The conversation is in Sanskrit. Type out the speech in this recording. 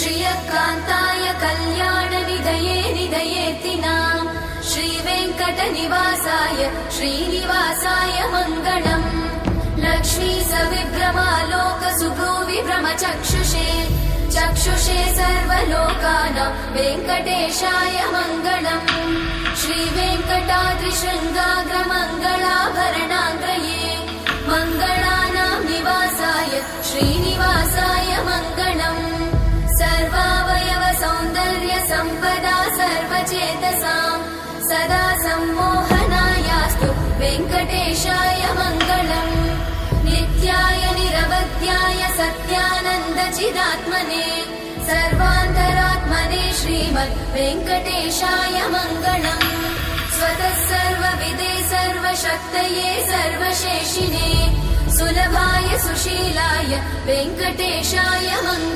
श्रियकान्ताय कल्याणनिधये निधयेतिनाम् श्रीवेङ्कटनिवासाय श्रीनिवासाय मङ्गलम्। लक्ष्मी सविभ्रमालोकसुभ्रूविभ्रमचक्षुषे चक्षुषे सर्वलोकानां वेङ्कटेशाय मङ्गलम्। श्रीवेङ्कटाद्रिशृङ्गाग्रमङ्गलाभरणाङ्गये मङ्गलानां निवासाय श्रीनिवासाय मङ्गलम्। सर्वावयव सौन्दर्य सम्पदा सर्वचेतसां सदा सम्मोहनायास्तु वेङ्कटेशाय मङ्गलम्। नित्याय निरवध्याय सत्यानन्दचिदात्मने सर्वान्तरात्मने श्रीमद् वेङ्कटेशाय मङ्गलम्। स्वतः सर्वविदे सर्वशक्तये सर्वशेषिने सुलभाय सुशीलाय वेङ्कटेशाय मङ्गलम्।